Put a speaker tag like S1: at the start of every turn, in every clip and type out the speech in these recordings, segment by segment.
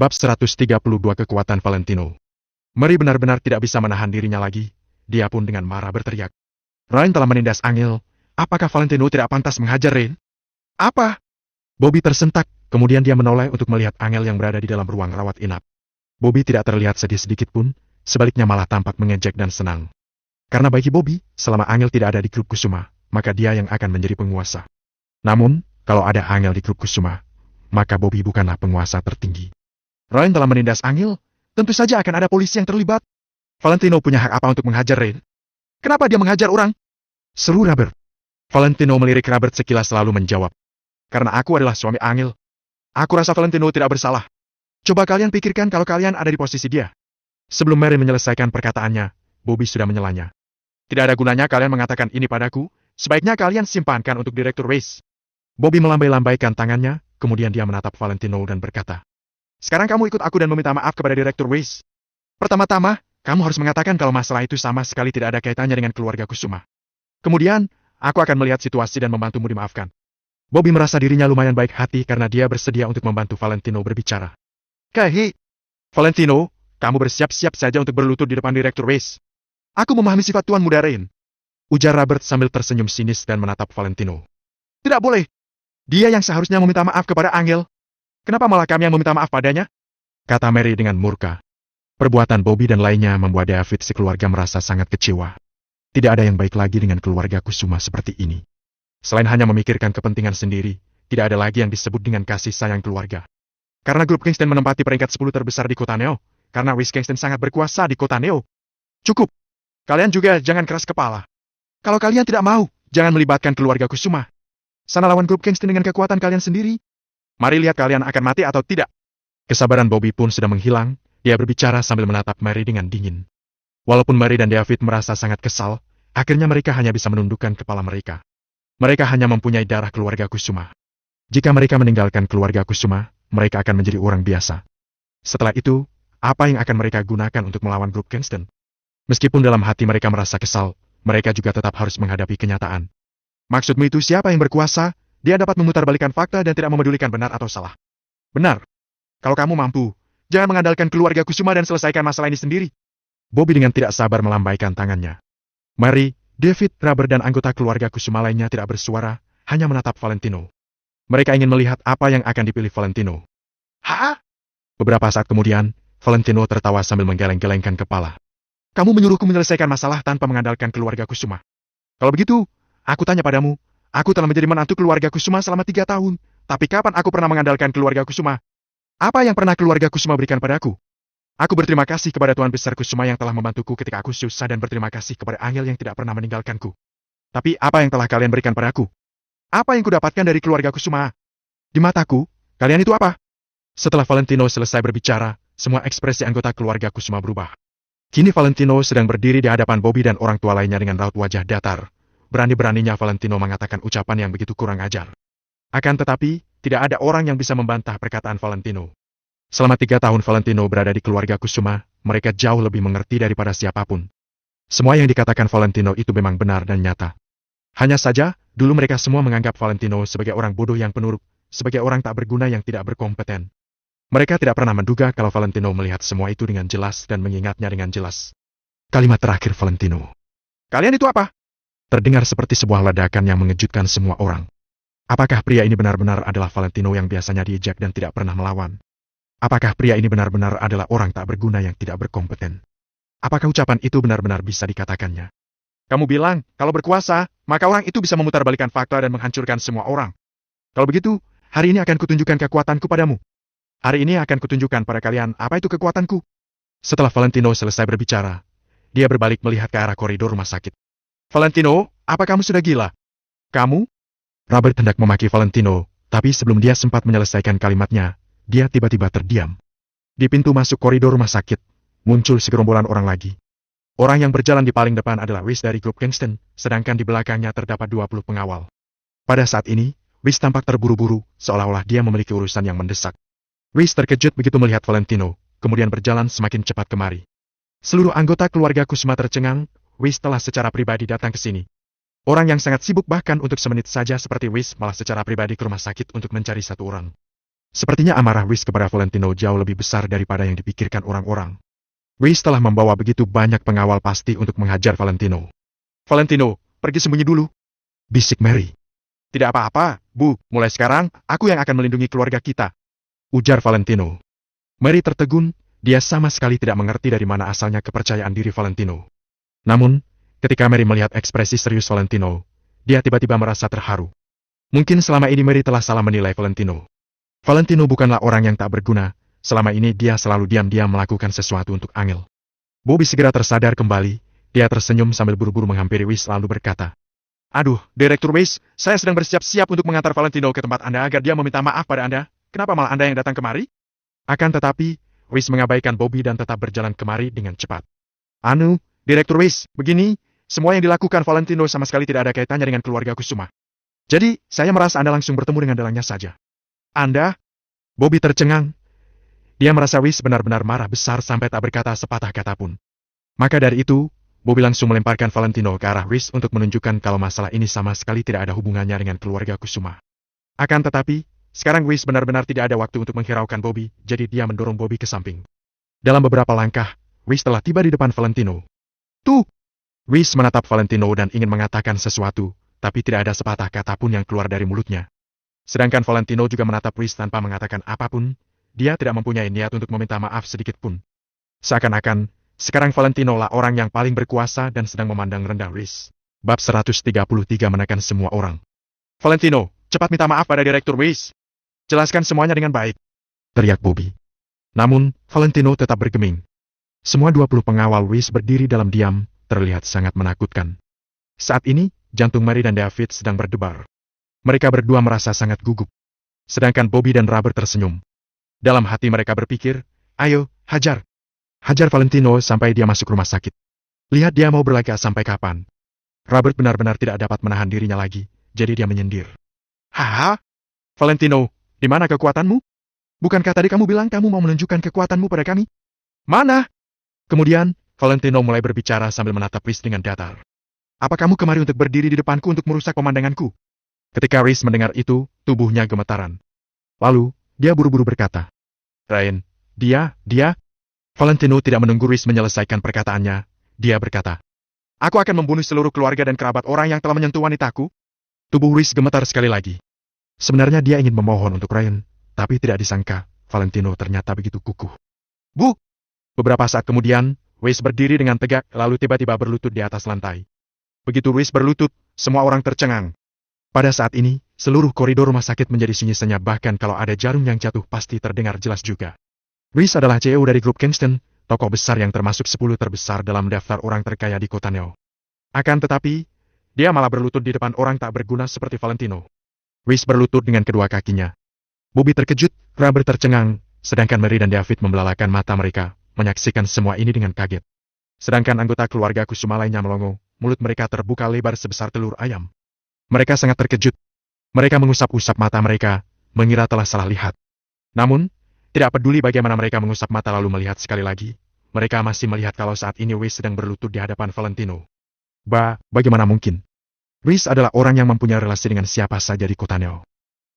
S1: Bab 132 Kekuatan Valentino. Mary benar-benar tidak bisa menahan dirinya lagi. Dia pun dengan marah berteriak. Ryan telah menindas Angel. Apakah Valentino tidak pantas menghajar Rain? Apa? Bobby tersentak, kemudian dia menoleh untuk melihat Angel yang berada di dalam ruang rawat inap. Bobby tidak terlihat sedih sedikit pun, sebaliknya malah tampak mengejek dan senang. Karena bagi Bobby, selama Angel tidak ada di grup Kusuma, maka dia yang akan menjadi penguasa. Namun, kalau ada Angel di grup Kusuma, maka Bobby bukanlah penguasa tertinggi. Ryan telah menindas Angel, tentu saja akan ada polisi yang terlibat. Valentino punya hak apa untuk menghajar Rain? Kenapa dia menghajar orang? Seru Robert. Valentino melirik Robert sekilas lalu menjawab. Karena aku adalah suami Angel. Aku rasa Valentino tidak bersalah. Coba kalian pikirkan kalau kalian ada di posisi dia. Sebelum Mary menyelesaikan perkataannya, Bobby sudah menyelanya. Tidak ada gunanya kalian mengatakan ini padaku, sebaiknya kalian simpankan untuk Direktur Weiss. Bobby melambai-lambaikan tangannya, kemudian dia menatap Valentino dan berkata. Sekarang kamu ikut aku dan meminta maaf kepada Direktur Weiss. Pertama-tama, kamu harus mengatakan kalau masalah itu sama sekali tidak ada kaitannya dengan keluarga Kusuma. Kemudian, aku akan melihat situasi dan membantumu dimaafkan. Bobby merasa dirinya lumayan baik hati karena dia bersedia untuk membantu Valentino berbicara. Hei, Valentino, kamu bersiap-siap saja untuk berlutut di depan Direktur Weiss. Aku memahami sifat Tuan Muda Rain. Ujar Robert sambil tersenyum sinis dan menatap Valentino. Tidak boleh. Dia yang seharusnya meminta maaf kepada Angel. Kenapa malah kami yang meminta maaf padanya? Kata Mary dengan murka. Perbuatan Bobby dan lainnya membuat David sekeluarga merasa sangat kecewa. Tidak ada yang baik lagi dengan keluarga Kusuma seperti ini. Selain hanya memikirkan kepentingan sendiri, tidak ada lagi yang disebut dengan kasih sayang keluarga. Karena grup Kingston menempati peringkat 10 terbesar di kota Neo, karena Weiss Kingston sangat berkuasa di kota Neo. Cukup. Kalian juga jangan keras kepala. Kalau kalian tidak mau, jangan melibatkan keluarga Kusuma. Sana lawan grup Kingston dengan kekuatan kalian sendiri. Mari lihat kalian akan mati atau tidak. Kesabaran Bobby pun sudah menghilang, dia berbicara sambil menatap Mary dengan dingin. Walaupun Mary dan David merasa sangat kesal, akhirnya mereka hanya bisa menundukkan kepala mereka. Mereka hanya mempunyai darah keluarga Kusuma. Jika mereka meninggalkan keluarga Kusuma, mereka akan menjadi orang biasa. Setelah itu, apa yang akan mereka gunakan untuk melawan grup Kingston? Meskipun dalam hati mereka merasa kesal, mereka juga tetap harus menghadapi kenyataan. Maksudmu itu siapa yang berkuasa? Dia dapat memutarbalikkan fakta dan tidak memedulikan benar atau salah. Benar. Kalau kamu mampu, jangan mengandalkan keluarga Kusuma dan selesaikan masalah ini sendiri. Bobby dengan tidak sabar melambaikan tangannya. Mary, David, Robert dan anggota keluarga Kusuma lainnya tidak bersuara, hanya menatap Valentino. Mereka ingin melihat apa yang akan dipilih Valentino. Ha? Beberapa saat kemudian, Valentino tertawa sambil menggeleng-gelengkan kepala. Kamu menyuruhku menyelesaikan masalah tanpa mengandalkan keluarga Kusuma. Kalau begitu, aku tanya padamu. Aku telah menjadi menantu keluarga Kusuma selama 3 tahun, tapi kapan aku pernah mengandalkan keluarga Kusuma? Apa yang pernah keluarga Kusuma berikan padaku? Aku berterima kasih kepada Tuan Besar Kusuma yang telah membantuku ketika aku susah dan berterima kasih kepada Angel yang tidak pernah meninggalkanku. Tapi apa yang telah kalian berikan padaku? Apa yang kudapatkan dari keluarga Kusuma? Di mataku, kalian itu apa? Setelah Valentino selesai berbicara, semua ekspresi anggota keluarga Kusuma berubah. Kini Valentino sedang berdiri di hadapan Bobby dan orang tua lainnya dengan raut wajah datar. Berani-beraninya Valentino mengatakan ucapan yang begitu kurang ajar. Akan tetapi, tidak ada orang yang bisa membantah perkataan Valentino. Selama 3 tahun Valentino berada di keluarga Kusuma, mereka jauh lebih mengerti daripada siapapun. Semua yang dikatakan Valentino itu memang benar dan nyata. Hanya saja, dulu mereka semua menganggap Valentino sebagai orang bodoh yang penurut, sebagai orang tak berguna yang tidak berkompeten. Mereka tidak pernah menduga kalau Valentino melihat semua itu dengan jelas dan mengingatnya dengan jelas. Kalimat terakhir Valentino. Kalian itu apa? Terdengar seperti sebuah ledakan yang mengejutkan semua orang. Apakah pria ini benar-benar adalah Valentino yang biasanya diejek dan tidak pernah melawan? Apakah pria ini benar-benar adalah orang tak berguna yang tidak berkompeten? Apakah ucapan itu benar-benar bisa dikatakannya? Kamu bilang, kalau berkuasa, maka orang itu bisa memutarbalikkan fakta dan menghancurkan semua orang. Kalau begitu, hari ini akan kutunjukkan kekuatanku padamu. Hari ini akan kutunjukkan pada kalian apa itu kekuatanku. Setelah Valentino selesai berbicara, dia berbalik melihat ke arah koridor rumah sakit. Valentino, apa kamu sudah gila? Kamu? Robert hendak memaki Valentino, tapi sebelum dia sempat menyelesaikan kalimatnya, dia tiba-tiba terdiam. Di pintu masuk koridor rumah sakit, muncul segerombolan orang lagi. Orang yang berjalan di paling depan adalah Weiss dari grup Kingston, sedangkan di belakangnya terdapat 20 pengawal. Pada saat ini, Weiss tampak terburu-buru, seolah-olah dia memiliki urusan yang mendesak. Weiss terkejut begitu melihat Valentino, kemudian berjalan semakin cepat kemari. Seluruh anggota keluarga Kusuma tercengang, Weiss telah secara pribadi datang ke sini. Orang yang sangat sibuk bahkan untuk semenit saja seperti Weiss malah secara pribadi ke rumah sakit untuk mencari satu orang. Sepertinya amarah Riz kepada Valentino jauh lebih besar daripada yang dipikirkan orang-orang. Riz telah membawa begitu banyak pengawal pasti untuk menghajar Valentino. Valentino, pergi sembunyi dulu, bisik Mary. Tidak apa-apa, Bu, mulai sekarang, aku yang akan melindungi keluarga kita, ujar Valentino. Mary tertegun, dia sama sekali tidak mengerti dari mana asalnya kepercayaan diri Valentino. Namun, ketika Mary melihat ekspresi serius Valentino, dia tiba-tiba merasa terharu. Mungkin selama ini Mary telah salah menilai Valentino. Valentino bukanlah orang yang tak berguna, selama ini dia selalu diam-diam melakukan sesuatu untuk Angel. Bobby segera tersadar kembali, dia tersenyum sambil buru-buru menghampiri Wiz lalu berkata, Aduh, Direktur Wiz, saya sedang bersiap-siap untuk mengantar Valentino ke tempat Anda agar dia meminta maaf pada Anda. Kenapa malah Anda yang datang kemari? Akan tetapi, Wiz mengabaikan Bobby dan tetap berjalan kemari dengan cepat. Anu, Direktur Wiz, begini, semua yang dilakukan Valentino sama sekali tidak ada kaitannya dengan keluarga Kusuma. Jadi, saya merasa Anda langsung bertemu dengan dalangnya saja. Anda? Bobby tercengang. Dia merasa Wiz benar-benar marah besar sampai tak berkata sepatah kata pun. Maka dari itu, Bobby langsung melemparkan Valentino ke arah Wiz untuk menunjukkan kalau masalah ini sama sekali tidak ada hubungannya dengan keluarga Kusuma. Akan tetapi, sekarang Wiz benar-benar tidak ada waktu untuk menghiraukan Bobby, jadi dia mendorong Bobby ke samping. Dalam beberapa langkah, Wiz telah tiba di depan Valentino. Tuh! Wiz menatap Valentino dan ingin mengatakan sesuatu, tapi tidak ada sepatah kata pun yang keluar dari mulutnya. Sedangkan Valentino juga menatap Wiz tanpa mengatakan apapun, dia tidak mempunyai niat untuk meminta maaf sedikit pun. Seakan-akan, sekarang Valentino lah orang yang paling berkuasa dan sedang memandang rendah Wiz. Bab 133 menekan semua orang. Valentino, cepat minta maaf pada Direktur Wiz. Jelaskan semuanya dengan baik, teriak Bobby. Namun, Valentino tetap bergeming. Semua 20 pengawal Wiz berdiri dalam diam, terlihat sangat menakutkan. Saat ini, jantung Mary dan David sedang berdebar. Mereka berdua merasa sangat gugup. Sedangkan Bobby dan Robert tersenyum. Dalam hati mereka berpikir, ayo, hajar. Hajar Valentino sampai dia masuk rumah sakit. Lihat dia mau berlagak sampai kapan. Robert benar-benar tidak dapat menahan dirinya lagi, jadi dia menyindir. Haha? Valentino, di mana kekuatanmu? Bukankah tadi kamu bilang kamu mau menunjukkan kekuatanmu pada kami? Mana? Kemudian, Valentino mulai berbicara sambil menatap Wiz dengan datar. Apa kamu kemari untuk berdiri di depanku untuk merusak pemandanganku? Ketika Wiz mendengar itu, tubuhnya gemetaran. Lalu, dia buru-buru berkata, Ryan, dia. Valentino tidak menunggu Wiz menyelesaikan perkataannya. Dia berkata, Aku akan membunuh seluruh keluarga dan kerabat orang yang telah menyentuh wanitaku. Tubuh Wiz gemetar sekali lagi. Sebenarnya dia ingin memohon untuk Ryan, tapi tidak disangka, Valentino ternyata begitu kukuh. Bu! Beberapa saat kemudian, Wiz berdiri dengan tegak lalu tiba-tiba berlutut di atas lantai. Begitu Wiz berlutut, semua orang tercengang. Pada saat ini, seluruh koridor rumah sakit menjadi sunyi senyap bahkan kalau ada jarum yang jatuh pasti terdengar jelas juga. Wiz adalah CEO dari grup Kingston, tokoh besar yang termasuk 10 terbesar dalam daftar orang terkaya di kota Neo. Akan tetapi, dia malah berlutut di depan orang tak berguna seperti Valentino. Wiz berlutut dengan kedua kakinya. Bobby terkejut, Robert tercengang, sedangkan Mary dan David membelalakan mata mereka, menyaksikan semua ini dengan kaget. Sedangkan anggota keluarga Kusuma lainnya melongo, mulut mereka terbuka lebar sebesar telur ayam. Mereka sangat terkejut. Mereka mengusap-usap mata mereka, mengira telah salah lihat. Namun, tidak peduli bagaimana mereka mengusap mata lalu melihat sekali lagi, mereka masih melihat kalau saat ini Wiz sedang berlutut di hadapan Valentino. Bagaimana mungkin? Wiz adalah orang yang mempunyai relasi dengan siapa saja di kota Neo.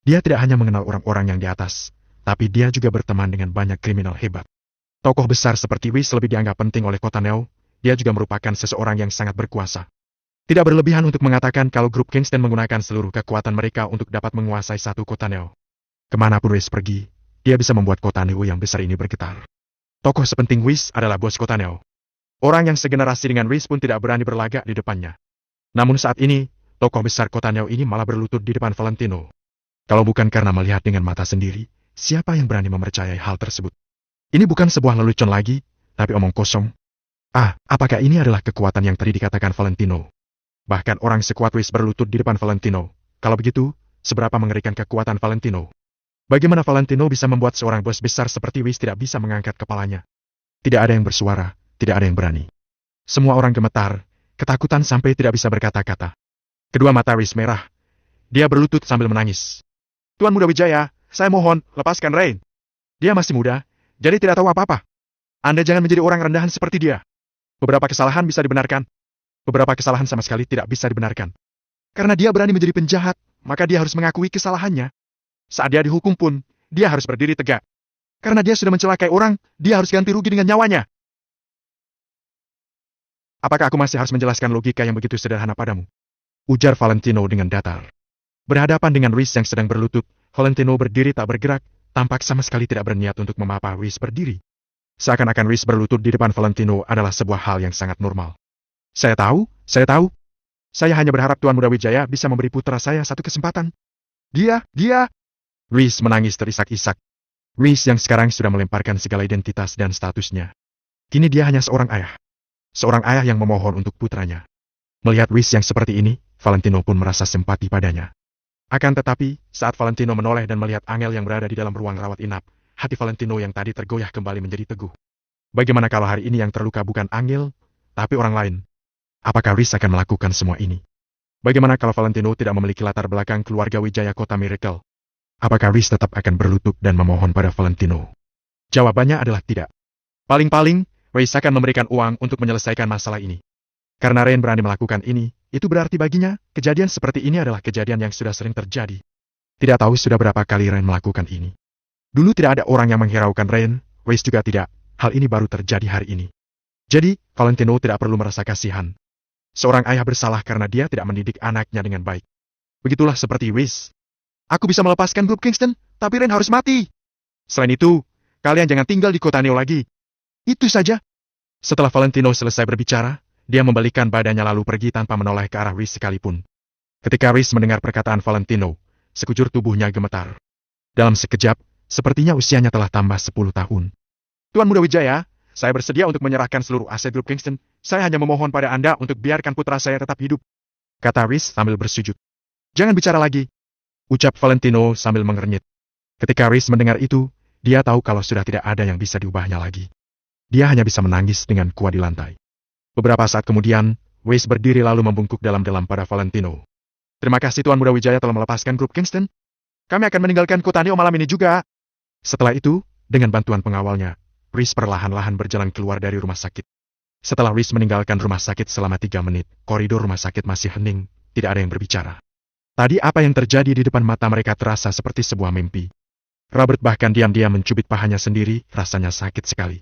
S1: Dia tidak hanya mengenal orang-orang yang di atas, tapi dia juga berteman dengan banyak kriminal hebat. Tokoh besar seperti Wiz lebih dianggap penting oleh kota Neo, dia juga merupakan seseorang yang sangat berkuasa. Tidak berlebihan untuk mengatakan kalau grup Kingston menggunakan seluruh kekuatan mereka untuk dapat menguasai satu kota Neo. Kemanapun Wiz pergi, dia bisa membuat kota Neo yang besar ini bergetar. Tokoh sepenting Wiz adalah bos kota Neo. Orang yang segenerasi dengan Wiz pun tidak berani berlagak di depannya. Namun saat ini, tokoh besar kota Neo ini malah berlutut di depan Valentino. Kalau bukan karena melihat dengan mata sendiri, siapa yang berani mempercayai hal tersebut? Ini bukan sebuah lelucon lagi, tapi omong kosong. Apakah ini adalah kekuatan yang tadi dikatakan Valentino? Bahkan orang sekuat Wiz berlutut di depan Valentino. Kalau begitu, seberapa mengerikan kekuatan Valentino? Bagaimana Valentino bisa membuat seorang bos besar seperti Wiz tidak bisa mengangkat kepalanya? Tidak ada yang bersuara, tidak ada yang berani. Semua orang gemetar, ketakutan sampai tidak bisa berkata-kata. Kedua mata Wiz merah. Dia berlutut sambil menangis. Tuan Muda Wijaya, saya mohon, lepaskan Rain. Dia masih muda, jadi tidak tahu apa-apa. Anda jangan menjadi orang rendahan seperti dia. Beberapa kesalahan bisa dibenarkan. Beberapa kesalahan sama sekali tidak bisa dibenarkan. Karena dia berani menjadi penjahat, maka dia harus mengakui kesalahannya. Saat dia dihukum pun, dia harus berdiri tegak. Karena dia sudah mencelakai orang, dia harus ganti rugi dengan nyawanya. Apakah aku masih harus menjelaskan logika yang begitu sederhana padamu? Ujar Valentino dengan datar. Berhadapan dengan Rhys yang sedang berlutut, Valentino berdiri tak bergerak, tampak sama sekali tidak berniat untuk memapa Rhys berdiri. Seakan-akan Rhys berlutut di depan Valentino adalah sebuah hal yang sangat normal. Saya tahu. Saya hanya berharap Tuan Muda Wijaya bisa memberi putra saya satu kesempatan. Dia. Rhys menangis terisak-isak. Rhys yang sekarang sudah melemparkan segala identitas dan statusnya. Kini dia hanya seorang ayah. Seorang ayah yang memohon untuk putranya. Melihat Rhys yang seperti ini, Valentino pun merasa simpati padanya. Akan tetapi, saat Valentino menoleh dan melihat Angel yang berada di dalam ruang rawat inap, hati Valentino yang tadi tergoyah kembali menjadi teguh. Bagaimana kalau hari ini yang terluka bukan Angel, tapi orang lain? Apakah Rhys akan melakukan semua ini? Bagaimana kalau Valentino tidak memiliki latar belakang keluarga Wijaya Kota Miracle? Apakah Rhys tetap akan berlutut dan memohon pada Valentino? Jawabannya adalah tidak. Paling-paling, Rhys akan memberikan uang untuk menyelesaikan masalah ini. Karena Rain berani melakukan ini, itu berarti baginya, kejadian seperti ini adalah kejadian yang sudah sering terjadi. Tidak tahu sudah berapa kali Rain melakukan ini. Dulu tidak ada orang yang menghiraukan Rain, Rhys juga tidak, hal ini baru terjadi hari ini. Jadi, Valentino tidak perlu merasa kasihan. Seorang ayah bersalah karena dia tidak mendidik anaknya dengan baik. Begitulah seperti Rhys. Aku bisa melepaskan grup Kingston, tapi Rain harus mati. Selain itu, kalian jangan tinggal di kota Neo lagi. Itu saja. Setelah Valentino selesai berbicara, dia membalikkan badannya lalu pergi tanpa menoleh ke arah Rhys sekalipun. Ketika Rhys mendengar perkataan Valentino, sekujur tubuhnya gemetar. Dalam sekejap, sepertinya usianya telah tambah 10 tahun. Tuan Muda Wijaya, saya bersedia untuk menyerahkan seluruh aset grup Kingston. Saya hanya memohon pada Anda untuk biarkan putra saya tetap hidup. Kata Rhys sambil bersujud. Jangan bicara lagi. Ucap Valentino sambil mengernyit. Ketika Rhys mendengar itu, dia tahu kalau sudah tidak ada yang bisa diubahnya lagi. Dia hanya bisa menangis dengan kuat di lantai. Beberapa saat kemudian, Rhys berdiri lalu membungkuk dalam-dalam pada Valentino. Terima kasih Tuan Muda Wijaya telah melepaskan grup Kingston. Kami akan meninggalkan kota Neo malam ini juga. Setelah itu, dengan bantuan pengawalnya, Rhys perlahan-lahan berjalan keluar dari rumah sakit. Setelah Rhys meninggalkan rumah sakit selama 3 menit, koridor rumah sakit masih hening, tidak ada yang berbicara. Tadi apa yang terjadi di depan mata mereka terasa seperti sebuah mimpi. Robert bahkan diam-diam mencubit pahanya sendiri, rasanya sakit sekali.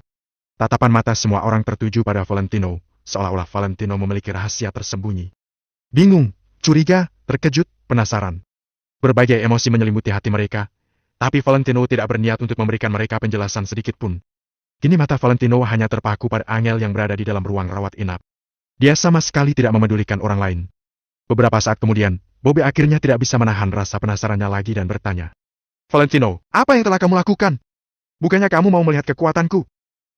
S1: Tatapan mata semua orang tertuju pada Valentino, seolah-olah Valentino memiliki rahasia tersembunyi. Bingung, curiga, terkejut, penasaran. Berbagai emosi menyelimuti hati mereka, tapi Valentino tidak berniat untuk memberikan mereka penjelasan sedikit pun. Kini mata Valentino hanya terpaku pada Angel yang berada di dalam ruang rawat inap. Dia sama sekali tidak memedulikan orang lain. Beberapa saat kemudian, Bobby akhirnya tidak bisa menahan rasa penasarannya lagi dan bertanya. Valentino, apa yang telah kamu lakukan? Bukannya kamu mau melihat kekuatanku?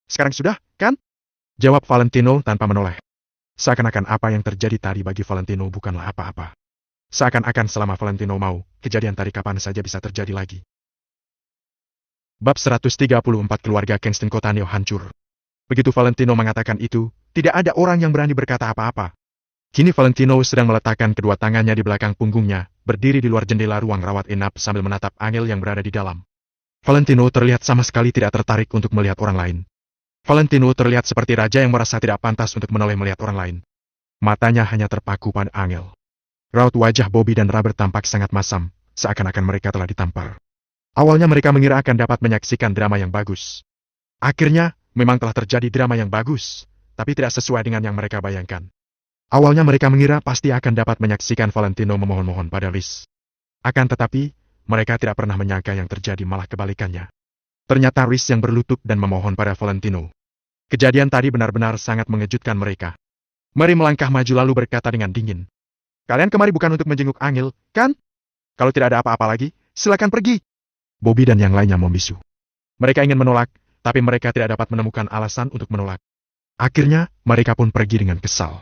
S1: Sekarang sudah, kan? Jawab Valentino tanpa menoleh. Seakan-akan apa yang terjadi tadi bagi Valentino bukanlah apa-apa. Seakan-akan selama Valentino mau, kejadian tadi kapan saja bisa terjadi lagi. Bab 134 keluarga Kingston Kota Neo hancur. Begitu Valentino mengatakan itu, tidak ada orang yang berani berkata apa-apa. Kini Valentino sedang meletakkan kedua tangannya di belakang punggungnya, berdiri di luar jendela ruang rawat inap sambil menatap Angel yang berada di dalam. Valentino terlihat sama sekali tidak tertarik untuk melihat orang lain. Valentino terlihat seperti raja yang merasa tidak pantas untuk menoleh melihat orang lain. Matanya hanya terpaku pada Angel. Raut wajah Bobby dan Robert tampak sangat masam, seakan-akan mereka telah ditampar. Awalnya mereka mengira akan dapat menyaksikan drama yang bagus. Akhirnya, memang telah terjadi drama yang bagus, tapi tidak sesuai dengan yang mereka bayangkan. Awalnya mereka mengira pasti akan dapat menyaksikan Valentino memohon-mohon pada Rhys. Akan tetapi, mereka tidak pernah menyangka yang terjadi malah kebalikannya. Ternyata Rhys yang berlutut dan memohon pada Valentino. Kejadian tadi benar-benar sangat mengejutkan mereka. Mary melangkah maju lalu berkata dengan dingin. Kalian kemari bukan untuk menjenguk Angel, kan? Kalau tidak ada apa-apa lagi, silakan pergi. Bobby dan yang lainnya membisu. Mereka ingin menolak, tapi mereka tidak dapat menemukan alasan untuk menolak. Akhirnya, mereka pun pergi dengan kesal.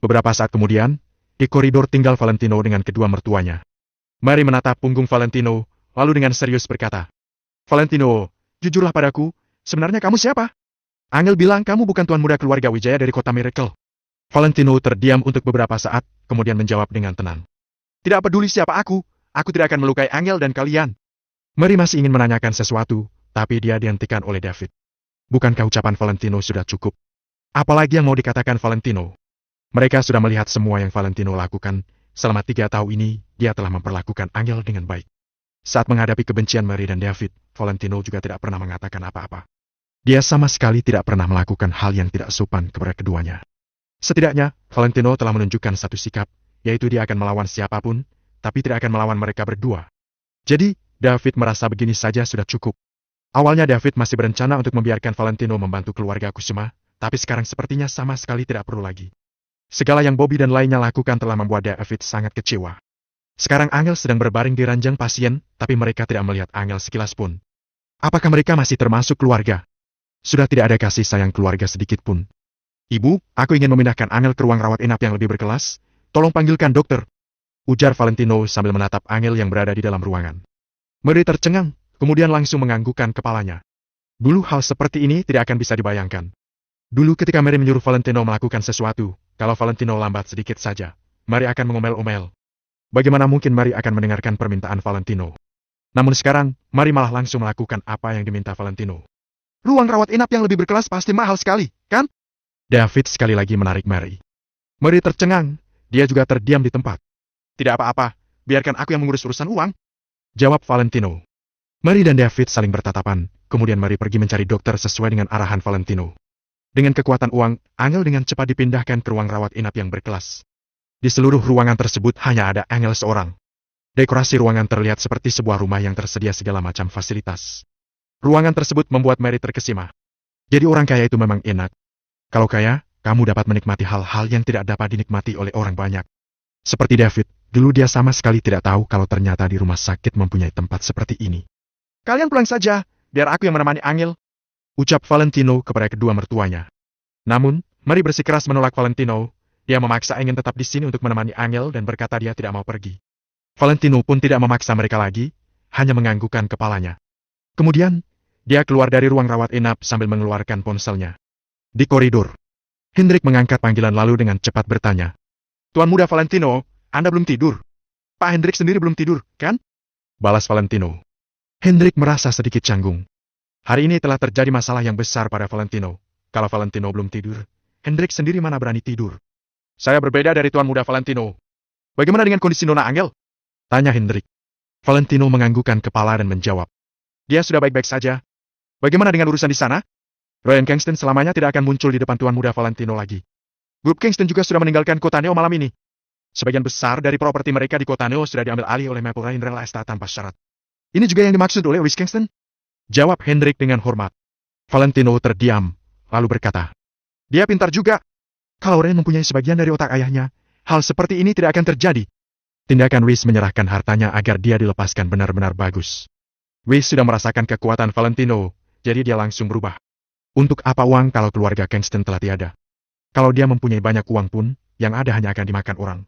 S1: Beberapa saat kemudian, di koridor tinggal Valentino dengan kedua mertuanya. Mary menatap punggung Valentino, lalu dengan serius berkata, Valentino, jujurlah padaku, sebenarnya kamu siapa? Angel bilang kamu bukan tuan muda keluarga Wijaya dari kota Miracle. Valentino terdiam untuk beberapa saat, kemudian menjawab dengan tenang. Tidak peduli siapa aku tidak akan melukai Angel dan kalian. Mary masih ingin menanyakan sesuatu, tapi dia dihentikan oleh David. Bukankah ucapan Valentino sudah cukup? Apalagi yang mau dikatakan Valentino? Mereka sudah melihat semua yang Valentino lakukan, selama 3 tahun ini, dia telah memperlakukan Angel dengan baik. Saat menghadapi kebencian Mary dan David, Valentino juga tidak pernah mengatakan apa-apa. Dia sama sekali tidak pernah melakukan hal yang tidak sopan kepada keduanya. Setidaknya, Valentino telah menunjukkan satu sikap, yaitu dia akan melawan siapapun, tapi tidak akan melawan mereka berdua. Jadi, David merasa begini saja sudah cukup. Awalnya David masih berencana untuk membiarkan Valentino membantu keluarga Kusuma, tapi sekarang sepertinya sama sekali tidak perlu lagi. Segala yang Bobby dan lainnya lakukan telah membuat David sangat kecewa. Sekarang Angel sedang berbaring di ranjang pasien, tapi mereka tidak melihat Angel sekilas pun. Apakah mereka masih termasuk keluarga? Sudah tidak ada kasih sayang keluarga sedikit pun. Ibu, aku ingin memindahkan Angel ke ruang rawat inap yang lebih berkelas. Tolong panggilkan dokter. Ujar Valentino sambil menatap Angel yang berada di dalam ruangan. Mary tercengang, kemudian langsung menganggukkan kepalanya. Dulu hal seperti ini tidak akan bisa dibayangkan. Dulu ketika Mary menyuruh Valentino melakukan sesuatu, kalau Valentino lambat sedikit saja, Mary akan mengomel-omel. Bagaimana mungkin Mary akan mendengarkan permintaan Valentino? Namun sekarang, Mary malah langsung melakukan apa yang diminta Valentino. Ruang rawat inap yang lebih berkelas pasti mahal sekali, kan? David sekali lagi menarik Mary. Mary tercengang, dia juga terdiam di tempat. Tidak apa-apa, biarkan aku yang mengurus urusan uang. Jawab Valentino. Mary dan David saling bertatapan, kemudian Mary pergi mencari dokter sesuai dengan arahan Valentino. Dengan kekuatan uang, Angel dengan cepat dipindahkan ke ruang rawat inap yang berkelas. Di seluruh ruangan tersebut hanya ada Angel seorang. Dekorasi ruangan terlihat seperti sebuah rumah yang tersedia segala macam fasilitas. Ruangan tersebut membuat Mary terkesima. Jadi orang kaya itu memang enak. Kalau kaya, kamu dapat menikmati hal-hal yang tidak dapat dinikmati oleh orang banyak. Seperti David, dulu dia sama sekali tidak tahu kalau ternyata di rumah sakit mempunyai tempat seperti ini. Kalian pulang saja, biar aku yang menemani Angel. Ucap Valentino kepada kedua mertuanya. Namun, Mary bersikeras menolak Valentino. Dia memaksa ingin tetap di sini untuk menemani Angel dan berkata dia tidak mau pergi. Valentino pun tidak memaksa mereka lagi, hanya menganggukkan kepalanya. Kemudian, dia keluar dari ruang rawat inap sambil mengeluarkan ponselnya. Di koridor, Hendrik mengangkat panggilan lalu dengan cepat bertanya. Tuan Muda Valentino, Anda belum tidur? Pak Hendrik sendiri belum tidur, kan? Balas Valentino. Hendrik merasa sedikit canggung. Hari ini telah terjadi masalah yang besar pada Valentino. Kalau Valentino belum tidur, Hendrik sendiri mana berani tidur? Saya berbeda dari Tuan Muda Valentino. Bagaimana dengan kondisi Nona Angel? Tanya Hendrik. Valentino menganggukkan kepala dan menjawab. Dia sudah baik-baik saja. Bagaimana dengan urusan di sana? Ryan Kingston selamanya tidak akan muncul di depan Tuan Muda Valentino lagi. Grup Kingston juga sudah meninggalkan kota Neo malam ini. Sebagian besar dari properti mereka di kota Neo sudah diambil alih oleh Maple Rain Real Estate tanpa syarat. Ini juga yang dimaksud oleh Louis Kingston? Jawab Hendrik dengan hormat. Valentino terdiam, lalu berkata. Dia pintar juga. Kalau Ryan mempunyai sebagian dari otak ayahnya, hal seperti ini tidak akan terjadi. Tindakan Louis menyerahkan hartanya agar dia dilepaskan benar-benar bagus. Louis sudah merasakan kekuatan Valentino, jadi dia langsung berubah. Untuk apa uang kalau keluarga Kingston telah tiada? Kalau dia mempunyai banyak uang pun, yang ada hanya akan dimakan orang.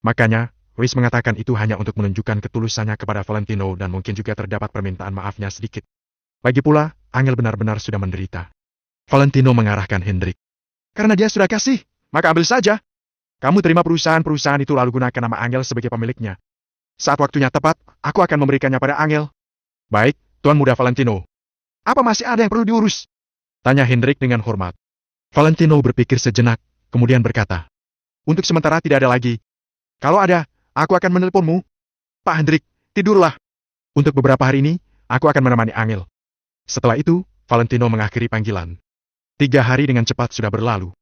S1: Makanya, Louis mengatakan itu hanya untuk menunjukkan ketulusannya kepada Valentino dan mungkin juga terdapat permintaan maafnya sedikit. Lagi pula, Angel benar-benar sudah menderita. Valentino mengarahkan Hendrik. Karena dia sudah kasih, maka ambil saja. Kamu terima perusahaan-perusahaan itu lalu gunakan nama Angel sebagai pemiliknya. Saat waktunya tepat, aku akan memberikannya pada Angel. Baik, Tuan Muda Valentino. Apa masih ada yang perlu diurus? Tanya Hendrik dengan hormat. Valentino berpikir sejenak, kemudian berkata. Untuk sementara tidak ada lagi. Kalau ada, aku akan menelponmu. Pak Hendrik, tidurlah. Untuk beberapa hari ini, aku akan menemani Angel. Setelah itu, Valentino mengakhiri panggilan. 3 hari dengan cepat sudah berlalu.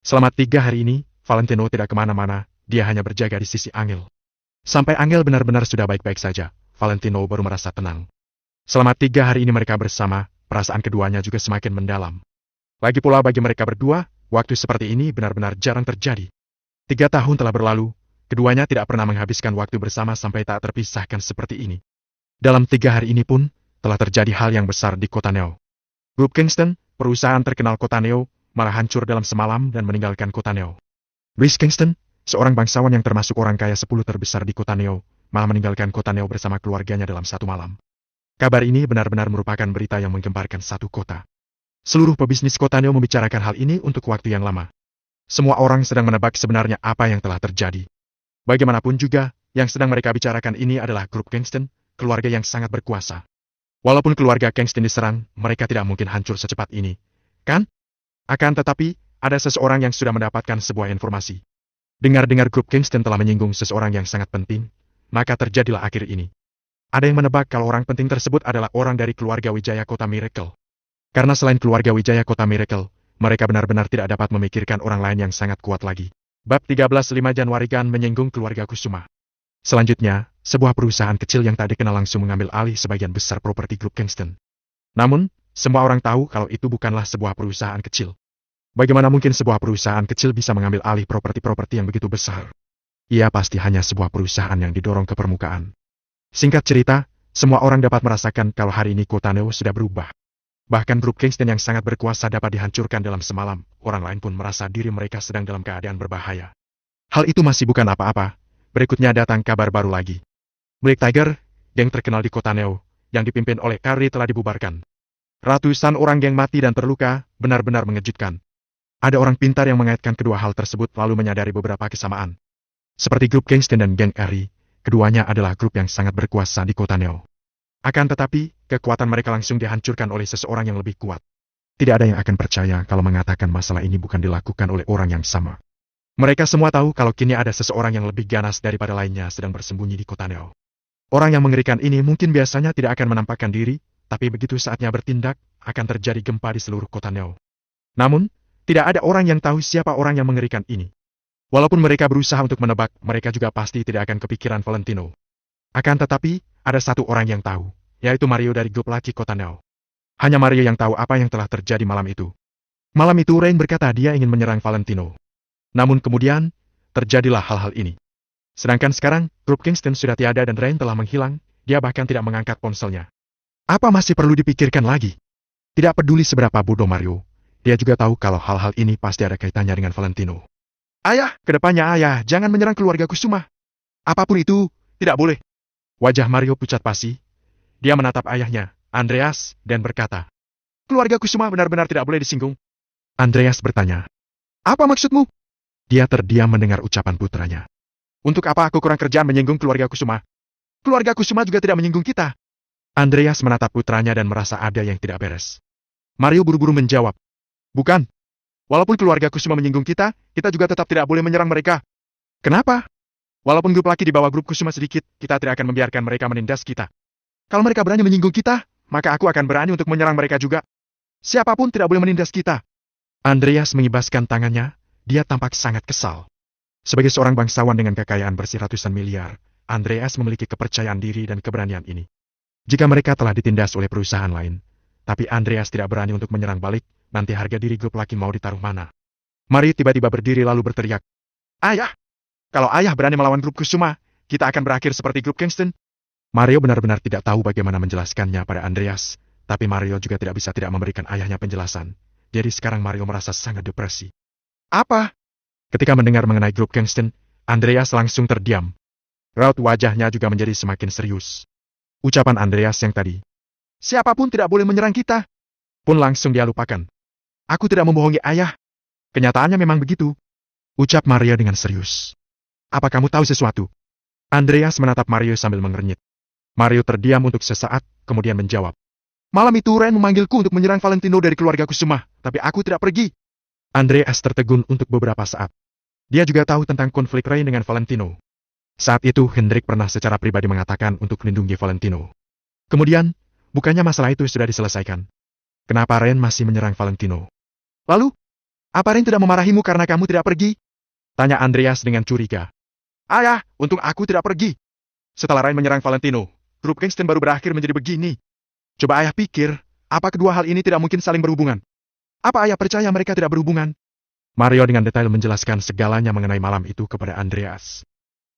S1: Selama 3 hari ini, Valentino tidak kemana-mana, dia hanya berjaga di sisi Angel. Sampai Angel benar-benar sudah baik-baik saja, Valentino baru merasa tenang. Selama 3 hari ini mereka bersama, perasaan keduanya juga semakin mendalam. Lagi pula bagi mereka berdua, waktu seperti ini benar-benar jarang terjadi. 3 tahun telah berlalu, keduanya tidak pernah menghabiskan waktu bersama sampai tak terpisahkan seperti ini. Dalam 3 hari ini pun, telah terjadi hal yang besar di kota Neo. Grup Kingston, perusahaan terkenal kota Neo, malah hancur dalam semalam dan meninggalkan kota Neo. Louis Kingston, seorang bangsawan yang termasuk orang kaya 10 terbesar di kota Neo, malah meninggalkan kota Neo bersama keluarganya dalam 1 malam. Kabar ini benar-benar merupakan berita yang menggemparkan satu kota. Seluruh pebisnis kota Neo membicarakan hal ini untuk waktu yang lama. Semua orang sedang menebak sebenarnya apa yang telah terjadi. Bagaimanapun juga, yang sedang mereka bicarakan ini adalah grup Kingston, keluarga yang sangat berkuasa. Walaupun keluarga Kingston diserang, mereka tidak mungkin hancur secepat ini. Kan? Akan tetapi, ada seseorang yang sudah mendapatkan sebuah informasi. Dengar-dengar grup Kingston telah menyinggung seseorang yang sangat penting, maka terjadilah akhir ini. Ada yang menebak kalau orang penting tersebut adalah orang dari keluarga Wijaya Kota Miracle. Karena selain keluarga Wijaya Kota Miracle, mereka benar-benar tidak dapat memikirkan orang lain yang sangat kuat lagi. Bab 13 5 Januari Gan menyinggung keluarga Kusuma. Selanjutnya, sebuah perusahaan kecil yang tak dikenal langsung mengambil alih sebagian besar properti grup Kingston. Namun, semua orang tahu kalau itu bukanlah sebuah perusahaan kecil. Bagaimana mungkin sebuah perusahaan kecil bisa mengambil alih properti-properti yang begitu besar? Ia pasti hanya sebuah perusahaan yang didorong ke permukaan. Singkat cerita, semua orang dapat merasakan kalau hari ini kota Neo sudah berubah. Bahkan grup Kingston yang sangat berkuasa dapat dihancurkan dalam semalam, orang lain pun merasa diri mereka sedang dalam keadaan berbahaya. Hal itu masih bukan apa-apa, berikutnya datang kabar baru lagi. Black Tiger, geng terkenal di kota Neo, yang dipimpin oleh Carly telah dibubarkan. Ratusan orang geng mati dan terluka, benar-benar mengejutkan. Ada orang pintar yang mengaitkan kedua hal tersebut lalu menyadari beberapa kesamaan. Seperti grup Kingston dan geng Carly, keduanya adalah grup yang sangat berkuasa di kota Neo. Akan tetapi, kekuatan mereka langsung dihancurkan oleh seseorang yang lebih kuat. Tidak ada yang akan percaya kalau mengatakan masalah ini bukan dilakukan oleh orang yang sama. Mereka semua tahu kalau kini ada seseorang yang lebih ganas daripada lainnya sedang bersembunyi di kota Neo. Orang yang mengerikan ini mungkin biasanya tidak akan menampakkan diri, tapi begitu saatnya bertindak, akan terjadi gempa di seluruh kota Neo. Namun, tidak ada orang yang tahu siapa orang yang mengerikan ini. Walaupun mereka berusaha untuk menebak, mereka juga pasti tidak akan kepikiran Valentino. Akan tetapi, ada satu orang yang tahu, yaitu Mario dari grup laki kota Neo. Hanya Mario yang tahu apa yang telah terjadi malam itu. Malam itu Rain berkata dia ingin menyerang Valentino. Namun kemudian, terjadilah hal-hal ini. Sedangkan sekarang, grup Kingston sudah tiada dan Rain telah menghilang, dia bahkan tidak mengangkat ponselnya. Apa masih perlu dipikirkan lagi? Tidak peduli seberapa bodoh Mario, dia juga tahu kalau hal-hal ini pasti ada kaitannya dengan Valentino. Ayah, kedepannya ayah, jangan menyerang keluarga Kusuma. Apapun itu, tidak boleh. Wajah Mario pucat pasi. Dia menatap ayahnya, Andreas, dan berkata, keluarga Kusuma benar-benar tidak boleh disinggung. Andreas bertanya, apa maksudmu? Dia terdiam mendengar ucapan putranya. Untuk apa aku kurang kerjaan menyinggung keluarga Kusuma? Keluarga Kusuma juga tidak menyinggung kita. Andreas menatap putranya dan merasa ada yang tidak beres. Mario buru-buru menjawab, bukan. Walaupun keluarga Kusuma menyinggung kita, kita juga tetap tidak boleh menyerang mereka. Kenapa? Walaupun grup laki di bawah grup Kusuma sedikit, kita tidak akan membiarkan mereka menindas kita. Kalau mereka berani menyinggung kita, maka aku akan berani untuk menyerang mereka juga. Siapapun tidak boleh menindas kita. Andreas mengibaskan tangannya, dia tampak sangat kesal. Sebagai seorang bangsawan dengan kekayaan bersih ratusan miliar, Andreas memiliki kepercayaan diri dan keberanian ini. Jika mereka telah ditindas oleh perusahaan lain, tapi Andreas tidak berani untuk menyerang balik, nanti harga diri grup laki mau ditaruh mana? Mario tiba-tiba berdiri lalu berteriak, ayah! Kalau ayah berani melawan grup Kusuma, kita akan berakhir seperti grup Kingston. Mario benar-benar tidak tahu bagaimana menjelaskannya pada Andreas, tapi Mario juga tidak bisa tidak memberikan ayahnya penjelasan. Jadi sekarang Mario merasa sangat depresi. Apa? Ketika mendengar mengenai grup Kingston, Andreas langsung terdiam. Raut wajahnya juga menjadi semakin serius. Ucapan Andreas yang tadi, siapapun tidak boleh menyerang kita, pun langsung dia lupakan. Aku tidak membohongi ayah. Kenyataannya memang begitu. Ucap Mario dengan serius. Apa kamu tahu sesuatu? Andreas menatap Mario sambil mengernyit. Mario terdiam untuk sesaat, kemudian menjawab. Malam itu Ren memanggilku untuk menyerang Valentino dari keluarga Kusuma, tapi aku tidak pergi. Andreas tertegun untuk beberapa saat. Dia juga tahu tentang konflik Ren dengan Valentino. Saat itu Hendrik pernah secara pribadi mengatakan untuk melindungi Valentino. Kemudian, bukannya masalah itu sudah diselesaikan. Kenapa Ren masih menyerang Valentino? Lalu, apa Ren tidak memarahimu karena kamu tidak pergi? Tanya Andreas dengan curiga. Ayah, untung aku tidak pergi. Setelah Rain menyerang Valentino, grup Kingston baru berakhir menjadi begini. Coba ayah pikir, apa kedua hal ini tidak mungkin saling berhubungan? Apa ayah percaya mereka tidak berhubungan? Mario dengan detail menjelaskan segalanya mengenai malam itu kepada Andreas.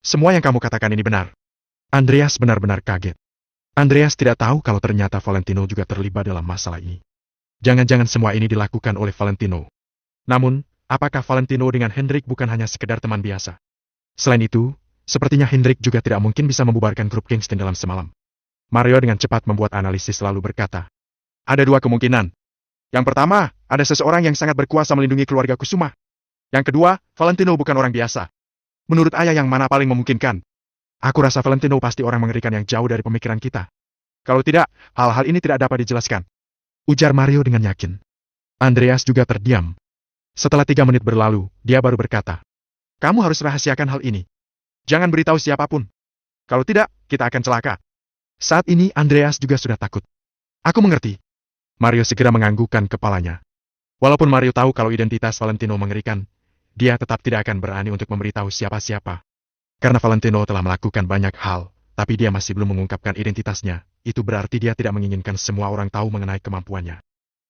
S1: Semua yang kamu katakan ini benar. Andreas benar-benar kaget. Andreas tidak tahu kalau ternyata Valentino juga terlibat dalam masalah ini. Jangan-jangan semua ini dilakukan oleh Valentino. Namun, apakah Valentino dengan Hendrik bukan hanya sekedar teman biasa? Selain itu, sepertinya Hendrik juga tidak mungkin bisa membubarkan grup Kingston dalam semalam. Mario dengan cepat membuat analisis lalu berkata, ada dua kemungkinan. Yang pertama, ada seseorang yang sangat berkuasa melindungi keluarga Kusuma. Yang kedua, Valentino bukan orang biasa. Menurut ayah yang mana paling memungkinkan? Aku rasa Valentino pasti orang mengerikan yang jauh dari pemikiran kita. Kalau tidak, hal-hal ini tidak dapat dijelaskan. Ujar Mario dengan yakin. Andreas juga terdiam. Setelah 3 menit berlalu, dia baru berkata, kamu harus rahasiakan hal ini. Jangan beritahu siapapun. Kalau tidak, kita akan celaka. Saat ini Andreas juga sudah takut. Aku mengerti. Mario segera menganggukkan kepalanya. Walaupun Mario tahu kalau identitas Valentino mengerikan, dia tetap tidak akan berani untuk memberitahu siapa-siapa. Karena Valentino telah melakukan banyak hal, tapi dia masih belum mengungkapkan identitasnya. Itu berarti dia tidak menginginkan semua orang tahu mengenai kemampuannya.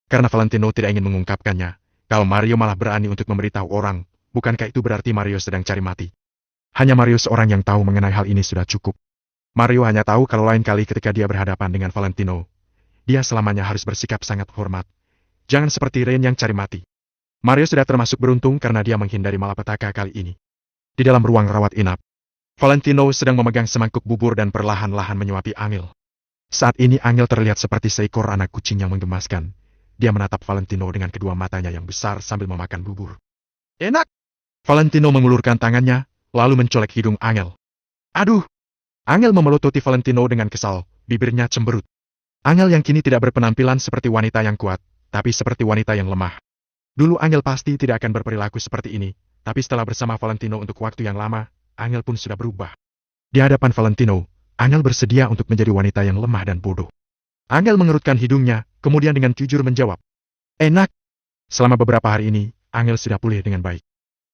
S1: Karena Valentino tidak ingin mengungkapkannya, kalau Mario malah berani untuk memberitahu orang, bukankah itu berarti Mario sedang cari mati? Hanya Mario seorang yang tahu mengenai hal ini sudah cukup. Mario hanya tahu kalau lain kali ketika dia berhadapan dengan Valentino, dia selamanya harus bersikap sangat hormat. Jangan seperti Rain yang cari mati. Mario sudah termasuk beruntung karena dia menghindari malapetaka kali ini. Di dalam ruang rawat inap, Valentino sedang memegang semangkuk bubur dan perlahan-lahan menyuapi Angel. Saat ini Angel terlihat seperti seekor anak kucing yang menggemaskan. Dia menatap Valentino dengan kedua matanya yang besar sambil memakan bubur. Enak! Valentino mengulurkan tangannya, lalu mencolek hidung Angel. Aduh! Angel memelototi Valentino dengan kesal, bibirnya cemberut. Angel yang kini tidak berpenampilan seperti wanita yang kuat, tapi seperti wanita yang lemah. Dulu Angel pasti tidak akan berperilaku seperti ini, tapi setelah bersama Valentino untuk waktu yang lama, Angel pun sudah berubah. Di hadapan Valentino, Angel bersedia untuk menjadi wanita yang lemah dan bodoh. Angel mengerutkan hidungnya, kemudian dengan jujur menjawab. Enak. Selama beberapa hari ini, Angel sudah pulih dengan baik.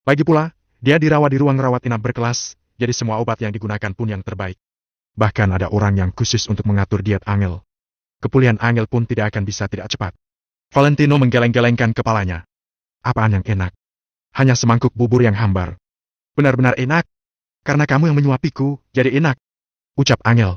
S1: Lagi pula, dia dirawat di ruang rawat inap berkelas, jadi semua obat yang digunakan pun yang terbaik. Bahkan ada orang yang khusus untuk mengatur diet Angel. Kepulihan Angel pun tidak akan bisa tidak cepat. Valentino menggeleng-gelengkan kepalanya. Apaan yang enak? Hanya semangkuk bubur yang hambar. Benar-benar enak. Karena kamu yang menyuapiku, jadi enak. Ucap Angel.